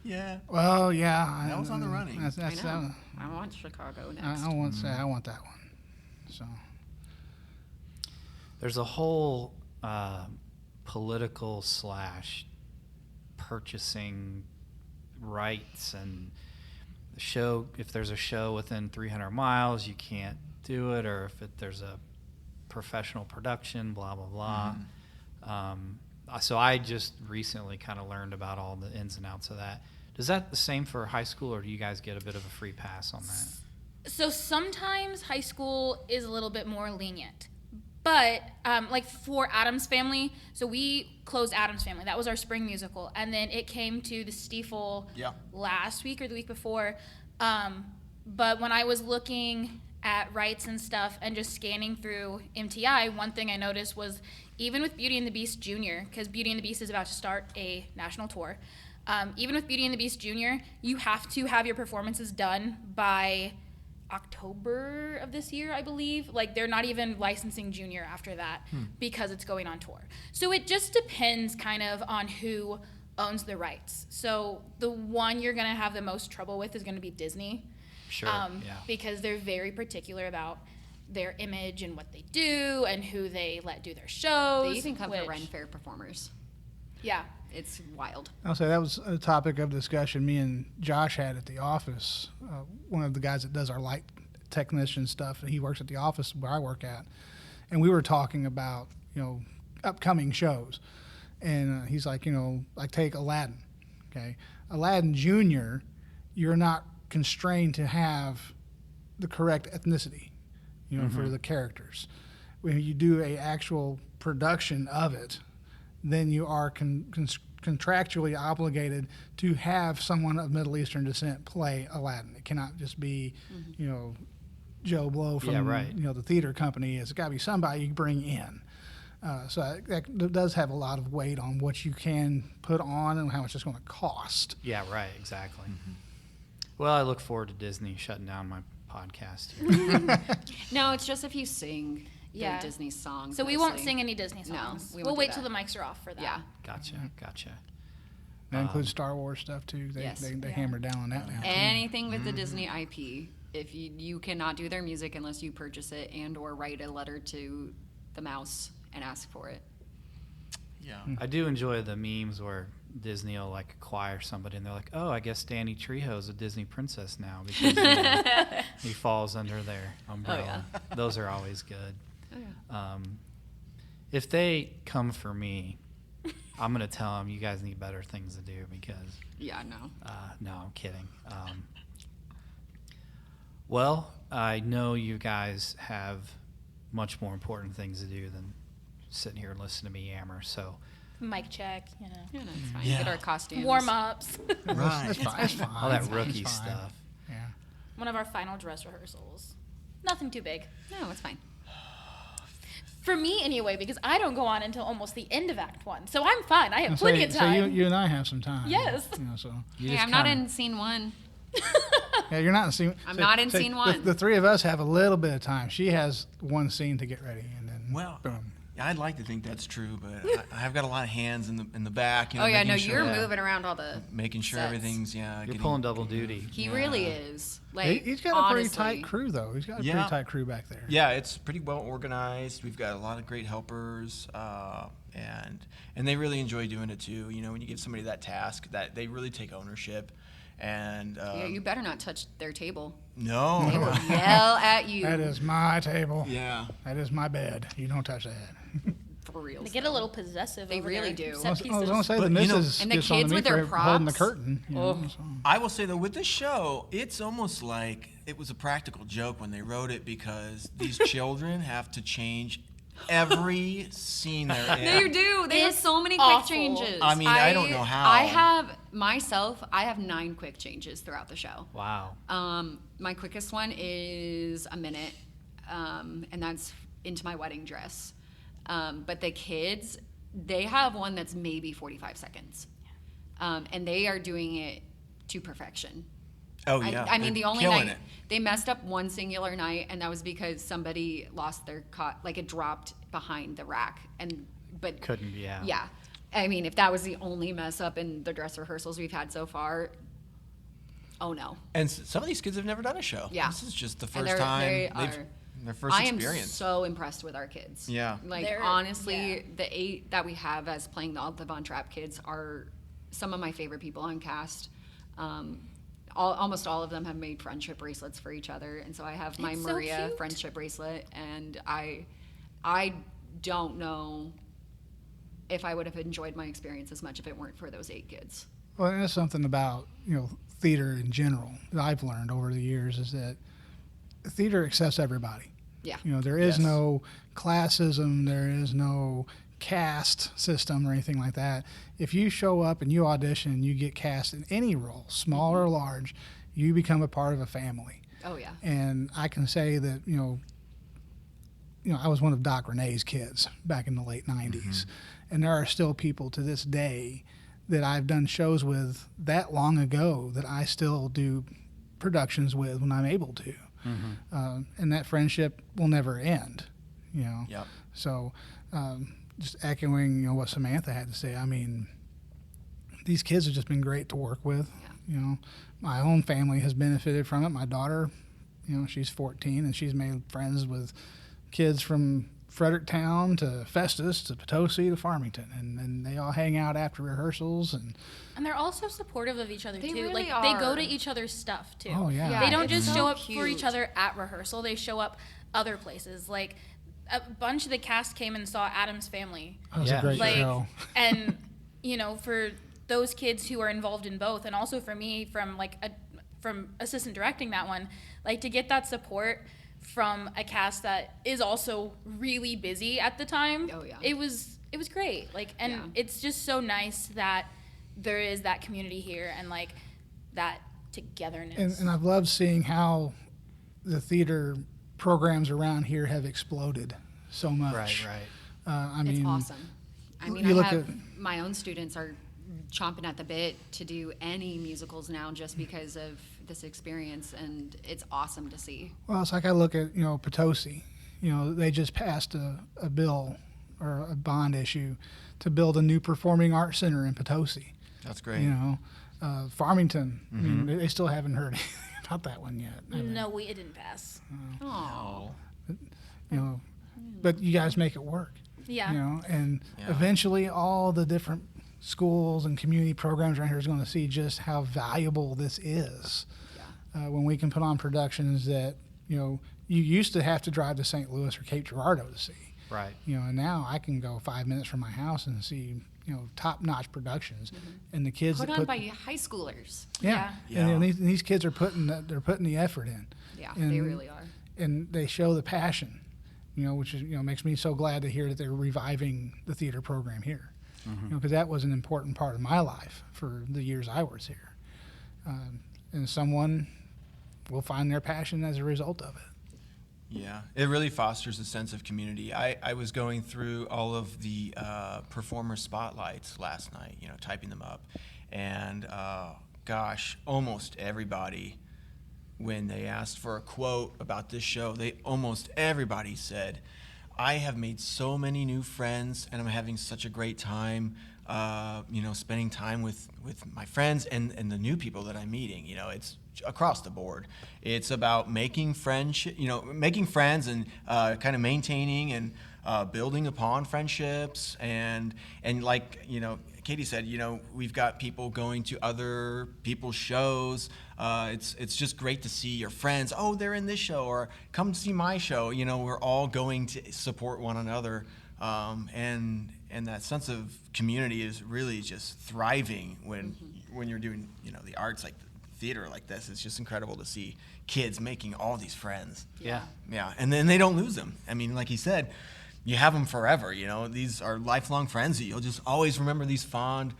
E: Yeah.
C: Well, yeah,
E: That was on the running.
C: That's,
B: I know. I want Chicago next.
C: I want I want that one. So
A: There's a whole political / purchasing rights and the show. If there's a show within 300 miles, you can't do it, or if there's a professional production, blah blah blah. So I just recently kind of learned about all the ins and outs of that. Is that the same for high school, or do you guys get a bit of a free pass on that?
D: So sometimes high school is a little bit more lenient. But, like for Addams Family, so we closed Addams Family. That was our spring musical. And then it came to the Stiefel last week or the week before. But when I was looking at rights and stuff and just scanning through MTI, one thing I noticed was even with Beauty and the Beast Junior, because Beauty and the Beast is about to start a national tour, even with Beauty and the Beast Junior, you have to have your performances done by October of this year, I believe. Like, they're not even licensing Junior after that because it's going on tour. So it just depends kind of on who owns the rights. So the one you're going to have the most trouble with is going to be Disney.
A: Sure,
D: Because they're very particular about their image and what they do and who they let do their shows.
B: They even cover Ren Fair performers.
D: Yeah.
B: It's wild.
C: I'll say that was a topic of discussion me and Josh had at the office. One of the guys that does our light technician stuff, he works at the office where I work at, and we were talking about upcoming shows, and he's like, like take Aladdin, okay? Aladdin Junior, you're not constrained to have the correct ethnicity, for the characters. When you do a actual production of it, then you are contractually obligated to have someone of Middle Eastern descent play Aladdin. It cannot just be, Joe Blow from the theater company. It's got to be somebody you bring in. So that does have a lot of weight on what you can put on and how much it's going to cost.
A: Yeah, right, exactly. Well, I look forward to Disney shutting down my podcast here.
B: No, it's just if you sing the Disney songs.
D: So we won't sing any Disney songs.
B: No,
D: we'll wait till the mics are off for that.
B: Yeah.
A: Gotcha.
C: That includes Star Wars stuff too. They hammer down on that now.
B: Anything with the Disney IP, if you cannot do their music unless you purchase it and or write a letter to the mouse and ask for it.
E: Yeah.
A: I do enjoy the memes where Disney will like acquire somebody and they're like, oh, I guess Danny Trejo's a Disney princess now because he falls under their umbrella.
B: Oh,
A: Those are always good.
B: Oh, yeah.
A: If they come for me, I'm going to tell them you guys need better things to do because...
B: Yeah, no.
A: No, I'm kidding. Well, I know you guys have much more important things to do than sitting here and listening to me yammer, so...
D: Mic check,
B: Yeah, no, it's fine.
E: Yeah.
B: Get our costumes.
D: warm-ups.
C: That's fine.
A: All that
C: That's
A: rookie
C: fine.
A: stuff.
C: Yeah.
D: One of our final dress rehearsals. Nothing too big.
B: No, it's fine.
D: For me, anyway, because I don't go on until almost the end of Act 1. So I'm fine. I have plenty of time.
C: So you and I have some time.
D: Yes.
C: So.
A: You
B: Hey,
A: just
B: I'm not
A: kinda-
B: in scene 1.
C: Yeah, you're not in scene.
B: I'm not in scene one.
C: The three of us have a little bit of time. She has one scene to get ready, and then boom.
E: I'd like to think that's true, but I've got a lot of hands in the back.
B: Oh, yeah,
E: making
B: no,
E: sure,
B: you're moving around all the
E: making sure
B: sets.
E: everything's
A: You're
E: getting-
A: pulling double duty.
B: He
E: Yeah.
B: really is. Like,
C: He's got a pretty
B: honestly.
C: tight crew, though. He's got a
E: Yeah.
C: pretty tight crew back there.
E: Yeah, it's pretty well organized. We've got a lot of great helpers, and they really enjoy doing it too. When you give somebody that task, that they really take ownership. And
B: Yeah, you better not touch their table.
E: no,
B: They will yell at you.
C: That is my table.
E: yeah.
C: That is my bed. You don't touch that.
B: For real.
D: They get a little possessive.
B: They
D: over
B: really
D: their
B: do.
C: I
D: set
C: was
D: pieces.
C: going to say
E: But,
C: the missus
B: And the
C: gets on
B: kids
C: me
B: with their
C: for holding the
B: props.
C: curtain.
B: Oh.
E: I will say though, with this show, it's almost like it was a practical joke when they wrote it because these children have to change every scene they're in.
B: They do. They have
D: It's
B: so many
D: awful.
B: quick changes.
E: I mean, I don't know how.
B: I have 9 quick changes throughout the show.
A: Wow.
B: My quickest one is a minute, and that's into my wedding dress. But the kids, they have one that's maybe 45 seconds. And they are doing it to perfection.
E: Oh yeah.
B: I mean,
E: they're
B: the only
E: killing
B: night
E: it.
B: they messed up one singular night, and that was because somebody lost their like it dropped behind the rack, but
A: Couldn't be out.
B: yeah. I mean, if that was the only mess up in the dress rehearsals we've had so far, oh no.
E: And some of these kids have never done a show.
B: Yeah.
E: This is just the
B: And
E: first time
B: they
E: they've
B: are-
E: their first
B: I am
E: experience.
B: so impressed with our kids.
E: Yeah.
B: Like,
D: They're-
B: honestly,
D: yeah.
B: the 8 that we have as playing the Von Trapp kids are some of my favorite people on cast. Almost all of them have made friendship bracelets for each other, and so I have my
D: It's so
B: Maria
D: cute.
B: friendship bracelet, and I don't know if I would have enjoyed my experience as much if it weren't for those 8 kids.
C: Well, and that's something about, theater in general that I've learned over the years, is that theater accepts everybody.
B: Yeah.
C: There is
E: Yes.
C: no classism, there is no caste system or anything like that. If you show up and you audition and you get cast in any role, small or large, you become a part of a family.
B: Oh yeah.
C: And I can say that, I was one of Doc Renee's kids back in the late 90s. And there are still people to this day that I've done shows with that long ago that I still do productions with when I'm able to. And that friendship will never end,
E: Yep.
C: So just echoing, what Samantha had to say, I mean, these kids have just been great to work with. My own family has benefited from it. My daughter, she's 14 and she's made friends with kids from Fredericktown to Festus to Potosi to Farmington, and they all hang out after rehearsals, and
D: And they're also supportive of each other
B: They
D: too.
B: really
D: Like they go
B: are.
D: to each other's stuff too.
C: oh yeah,
B: Yeah.
D: They don't
B: it's
D: just
B: so
D: show up for
B: cute.
D: each other at rehearsal. They show up other places. Like a bunch of the cast came and saw Adam's Family.
C: that was
A: Yeah.
C: a great
D: Like
C: show.
D: and for those kids who are involved in both, and also for me from from assistant directing that one, like to get that support from a cast that is also really busy at the time.
B: Oh, yeah.
D: It was great. Like, and
B: Yeah.
D: it's just so nice that there is that community here and like that togetherness.
C: And I've loved seeing how the theater programs around here have exploded so much.
A: Right.
C: I
B: It's
C: mean,
B: awesome. I mean,
C: you look
B: I have
C: at-
B: my own students are chomping at the bit to do any musicals now just because of this experience, and it's awesome to see.
C: Well, it's like I look at, Potosi. They just passed a bill or a bond issue to build a new performing arts center in Potosi.
E: That's great.
C: Farmington, I mean, they still haven't heard anything about that one yet. I mean,
D: No, it didn't pass.
B: Oh,
C: but you guys make it work.
D: Yeah.
C: And
E: Yeah.
C: eventually all the different schools and community programs around here is going to see just how valuable this is. When we can put on productions that, you used to have to drive to St. Louis or Cape Girardeau to see.
A: Right.
C: And now I can go 5 minutes from my house and see, top-notch productions. And the kids
B: put
C: that
B: on by high schoolers.
C: yeah.
E: Yeah.
C: And these kids are putting the effort in.
B: Yeah,
C: And-
B: they really are.
C: And they show the passion, which is, makes me so glad to hear that they're reviving the theater program here. Because that was an important part of my life for the years I was here. And someone will find their passion as a result of it.
E: Yeah, it really fosters a sense of community. I was going through all of the performer spotlights last night, typing them up. And gosh, almost everybody, when they asked for a quote about this show, almost everybody said, I have made so many new friends and I'm having such a great time, spending time with my friends and the new people that I'm meeting. It's across the board. It's about making friends and kind of maintaining and building upon friendships. And like, Kaity said, we've got people going to other people's shows. It's just great to see your friends. Oh, they're in this show, or come see my show. We're all going to support one another, and that sense of community is really just thriving when you're doing the arts like theater like this. It's just incredible to see kids making all these friends.
A: Yeah.
E: Yeah, and then they don't lose them. I mean, like he said, you have them forever. These are lifelong friends that you'll just always remember these fond,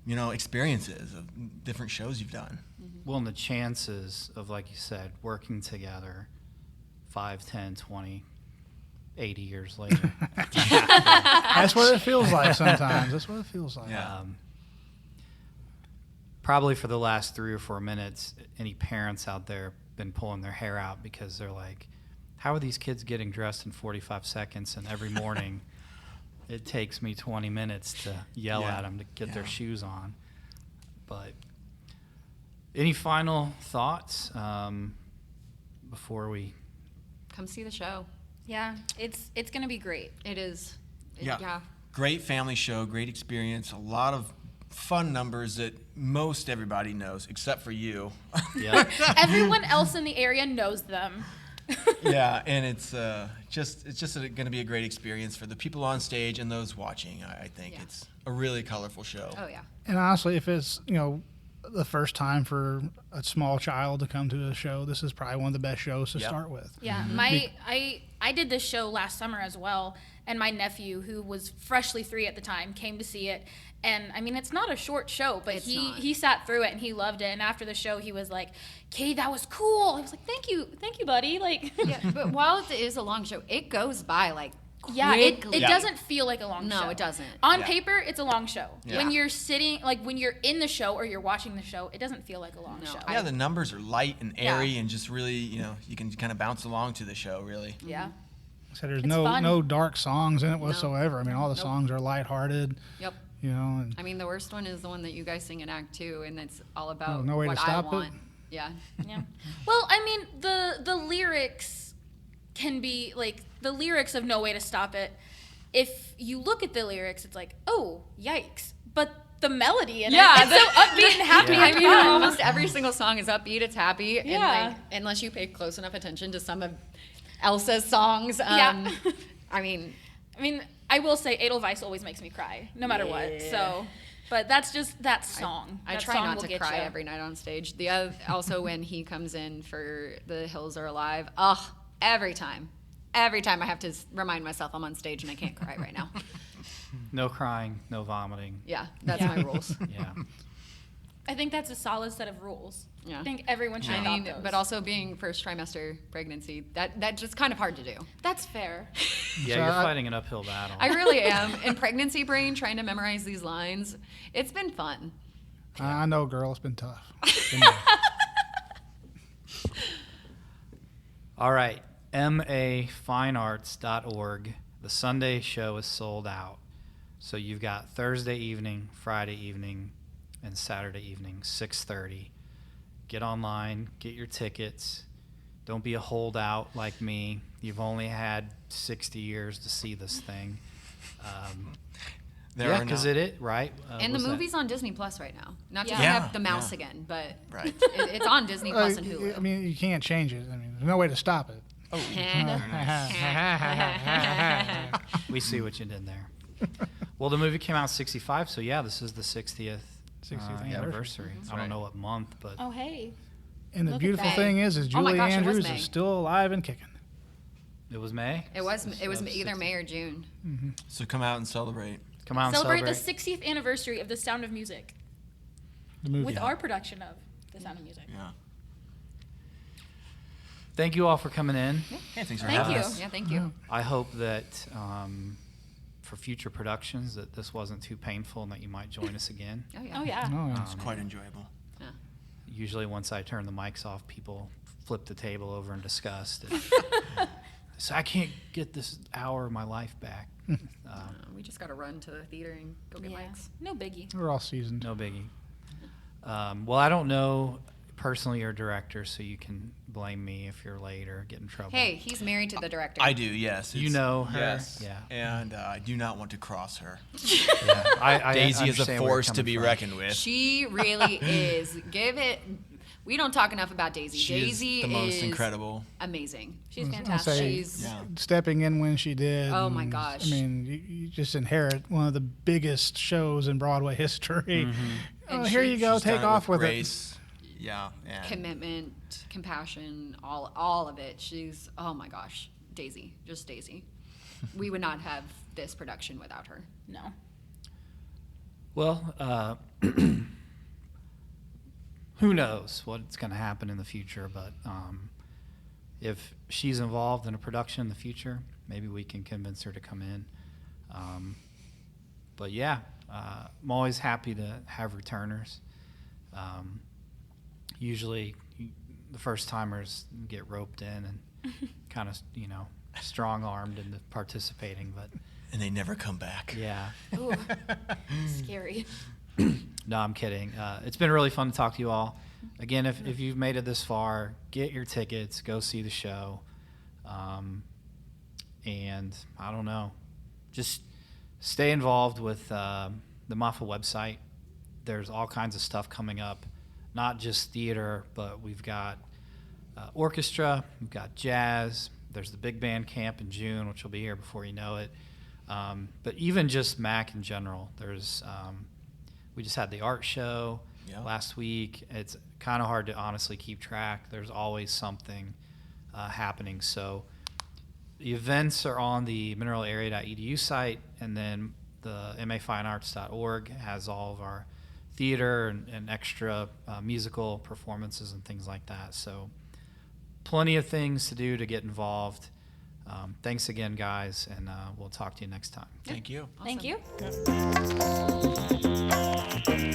E: experiences of different shows you've done.
A: Well, and the chances of, like you said, working together 5, 10, 20, 80 years later.
C: That's what it feels like sometimes. That's what it feels like.
E: Yeah.
A: Probably for the last 3 or 4 minutes, any parents out there been pulling their hair out because they're like, how are these kids getting dressed in 45 seconds? And every morning it takes me 20 minutes to yell
E: Yeah.
A: at them to get their
E: Yeah.
A: shoes on. But any final thoughts before we...
B: Come see the show.
D: Yeah, it's gonna be great.
B: It is.
E: Yeah. Great family show, great experience, a lot of fun numbers that most everybody knows, except for you.
A: Yeah.
D: Everyone else in the area knows them.
E: Yeah, and it's just going to be a great experience for the people on stage and those watching. I think
B: Yeah.
E: it's a really colorful show.
B: Oh yeah.
C: And honestly, if it's, the first time for a small child to come to a show, this is probably one of the best shows to
E: Yep.
C: start with.
D: Yeah, I did this show last summer as well, and my nephew, who was freshly 3 at the time, came to see it. And I mean, it's not a short show, but
B: It's
D: he
B: not.
D: he sat through it and he loved it. And after the show, he was like, "Kay, that was cool." I was like, "Thank you, buddy." Like,
B: Yeah, but while it is a long show, it goes by like
D: yeah, it
B: quickly.
D: doesn't feel like a long show.
B: No, it doesn't.
D: On
E: Yeah.
D: paper, it's a long show.
E: Yeah.
D: When you're sitting, like when you're in the show or you're watching the show, it doesn't feel like a long
B: No,
D: show.
E: Yeah, the numbers are light and airy
D: Yeah.
E: and just really, you can kind of bounce along to the show, really.
D: Yeah.
C: So there's
D: It's
C: no
D: fun.
C: no dark songs in it whatsoever. I mean, all the
B: Nope.
C: songs are lighthearted,
B: Yep.
C: and
B: I mean, the worst one is the one that you guys sing in Act 2, and it's all about
C: No Way to
B: what
C: Stop
B: I
C: It?
B: want. Yeah.
D: Yeah. Well, I mean, the lyrics can be like the lyrics of No Way to Stop It. If you look at the lyrics, it's like, oh, yikes. But the melody in
B: Yeah,
D: it, it's so upbeat and happy.
B: I
D: and
B: mean,
D: fun.
B: almost every single song is upbeat. It's happy.
D: Yeah.
B: And like, unless you pay close enough attention to some of Elsa's songs.
D: Yeah.
B: I mean,
D: I will say Edelweiss always makes me cry, no matter what.
B: Yeah.
D: So, but that's just that song.
B: I
D: That
B: try
D: song
B: not
D: will
B: to
D: get
B: cry
D: ya.
B: every night on stage. The other, also when he comes in for The Hills Are Alive, oh, every time I have to remind myself I'm on stage and I can't cry right now.
A: No crying, no vomiting.
B: Yeah, that's
D: Yeah.
B: my rules.
A: Yeah.
D: I think that's a solid set of rules.
B: Yeah.
D: I think everyone should
B: I
D: adopt
B: mean,
D: those.
B: but also being first trimester pregnancy, that's just kind of hard to do.
D: That's fair.
A: Yeah,
C: So
A: you're
C: I-
A: fighting an uphill battle.
B: I really am. In pregnancy brain, trying to memorize these lines, it's been fun.
C: I know, girl, it's been tough. It's been tough.
A: All right, mafinearts.org. The Sunday show is sold out. So you've got Thursday evening, Friday evening, and Saturday evening, 6:30. Get online, get your tickets. Don't be a holdout like me. You've only had 60 years to see this thing.
E: There
A: Yeah,
E: are
A: because
E: not-
B: And the
A: was that-
B: movie's on Disney Plus right now. Not to
D: Yeah.
B: have the mouse
E: Yeah.
B: again, but
E: Right.
B: it's on Disney Plus and
C: I
B: Hulu.
C: mean, you can't change it. I mean, there's no way to stop it.
A: We see what you did there. Well, the movie came out in 65, so yeah, this is the 60th,
C: 60th
A: anniversary. I don't
E: right.
A: know what month, but
D: Oh, hey.
C: And the
D: Look at
C: beautiful
D: that.
C: thing is
B: Oh my
C: Julie
B: gosh, it was
C: Andrews
B: May.
C: is still alive and kicking.
A: it was May.
B: It was
A: Of
B: either
A: 60.
B: May or June.
E: So come out and celebrate.
A: Come out and
D: Celebrate
A: celebrate.
D: the 60th anniversary of The Sound of Music
C: The movie.
D: with our production of The Sound of Music.
E: Yeah.
A: Thank you all for coming in.
E: Hey, thanks for
D: Thank
E: having
D: you.
E: us.
B: Yeah, thank you.
A: I hope that for future productions that this wasn't too painful and that you might join us again.
B: Oh yeah.
D: Oh, yeah.
C: Oh, yeah.
E: It's quite enjoyable.
B: Yeah.
A: Usually once I turn the mics off, people flip the table over in disgust. So I can't get this hour of my life back.
B: We just got to run to the theater and go get
D: Yeah.
B: mics.
D: No biggie.
C: We're all seasoned.
A: No biggie. Well, I don't know personally your director, so you can blame me if you're late or get in trouble.
B: Hey, he's married to the director.
E: I do, yes.
A: You
E: It's-
A: know her?
E: Yes.
A: Yeah.
E: And I do not want to cross her.
A: Yeah, I
E: Daisy is a
A: understand where you're
E: force to
A: coming
E: be
A: from.
E: reckoned with.
B: She really is. Give it. We don't talk enough about Daisy.
E: She
B: Daisy
E: is the most
B: is
E: incredible.
B: amazing.
D: She's
C: I'll
D: fantastic.
C: say,
B: She's
E: Yeah.
C: stepping in when she did.
B: Oh, my
C: and,
B: gosh.
C: I mean, you just inherit one of the biggest shows in Broadway history. Oh,
B: And
C: here
B: she-
C: you go,
E: She's
C: take
E: done it
C: off with
E: grace. Yeah. And
B: commitment, compassion, all of it. She's oh my gosh, Daisy, just Daisy. We would not have this production without her.
D: No.
A: Well, who knows what's going to happen in the future, but if she's involved in a production in the future, maybe we can convince her to come in. But yeah, I'm always happy to have returners. Usually the first timers get roped in and kind of, strong-armed into participating, but
E: and they never come back.
A: yeah.
D: Ooh, scary.
A: No, I'm kidding. It's been really fun to talk to you all. Again, if you've made it this far, get your tickets, go see the show. And I don't know, just stay involved with the MAFA website. there's all kinds of stuff coming up, not just theater, but we've got orchestra, we've got jazz. There's the big band camp in June, which will be here before you know it. But even just MAC in general, there's we just had the art show last week. It's kind of hard to honestly keep track. There's always something happening. So the events are on the mineralarea.edu site, and then the mafinearts.org has all of our theater and extra musical performances and things like that. So plenty of things to do to get involved. Thanks again, guys, and we'll talk to you next time.
E: Thank you.
D: Thank you.
B: Awesome.